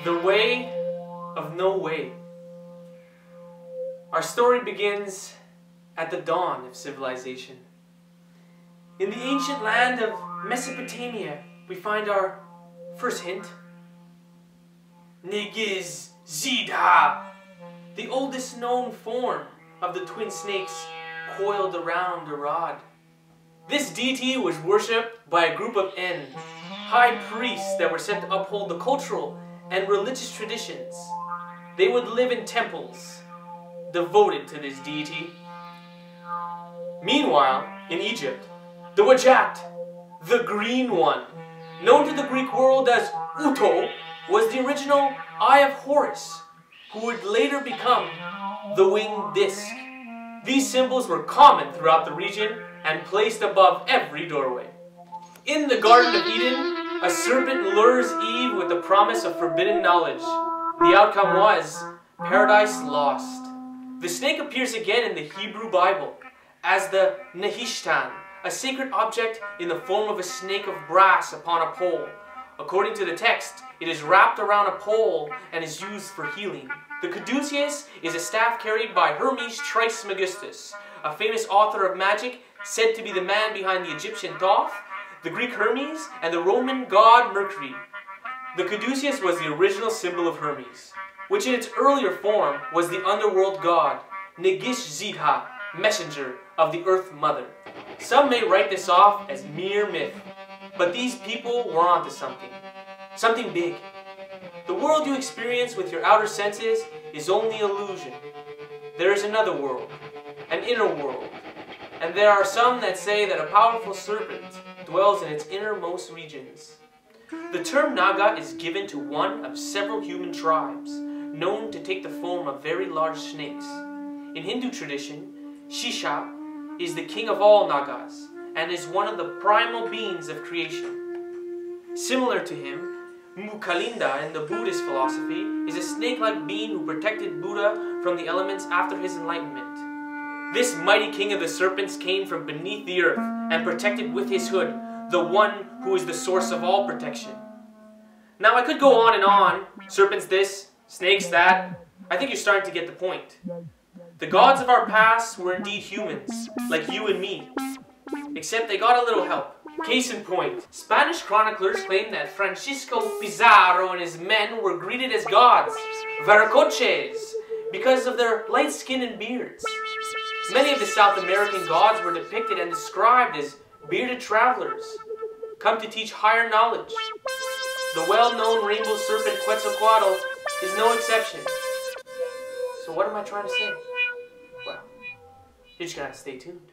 The way of no way. Our story begins at the dawn of civilization. In the ancient land of Mesopotamia, we find our first hint. Negiz Zidha, the oldest known form of the twin snakes coiled around a rod. This deity was worshipped by a group of high priests that were sent to uphold the cultural and religious traditions. They would live in temples devoted to this deity. Meanwhile, in Egypt, the Wajat, the Green One, known to the Greek world as Uto, was the original Eye of Horus, who would later become the winged disc. These symbols were common throughout the region and placed above every doorway. In the Garden of Eden, a serpent lures Eve with the promise of forbidden knowledge. The outcome was paradise lost. The snake appears again in the Hebrew Bible as the Nehishtan, a sacred object in the form of a snake of brass upon a pole. According to the text, it is wrapped around a pole and is used for healing. The caduceus is a staff carried by Hermes Trismegistus, a famous author of magic said to be the man behind the Egyptian Thoth, the Greek Hermes, and the Roman god Mercury. The caduceus was the original symbol of Hermes, which in its earlier form was the underworld god, Negish Zidha, messenger of the Earth Mother. Some may write this off as mere myth, but these people were onto something. Something big. The world you experience with your outer senses is only illusion. There is another world, an inner world, and there are some that say that a powerful serpent dwells in its innermost regions. The term Naga is given to one of several human tribes, known to take the form of very large snakes. In Hindu tradition, Shisha is the king of all Nagas, and is one of the primal beings of creation. Similar to him, Mukalinda in the Buddhist philosophy is a snake-like being who protected Buddha from the elements after his enlightenment. This mighty king of the serpents came from beneath the earth and protected with his hood the one who is the source of all protection. Now I could go on and on, serpents this, snakes that. I think you're starting to get the point. The gods of our past were indeed humans, like you and me. Except they got a little help. Case in point, Spanish chroniclers claim that Francisco Pizarro and his men were greeted as gods, varacoches, because of their light skin and beards. Many of the South American gods were depicted and described as bearded travelers, come to teach higher knowledge. The well-known rainbow serpent Quetzalcoatl is no exception. So what am I trying to say? Well, you're just gonna have to stay tuned.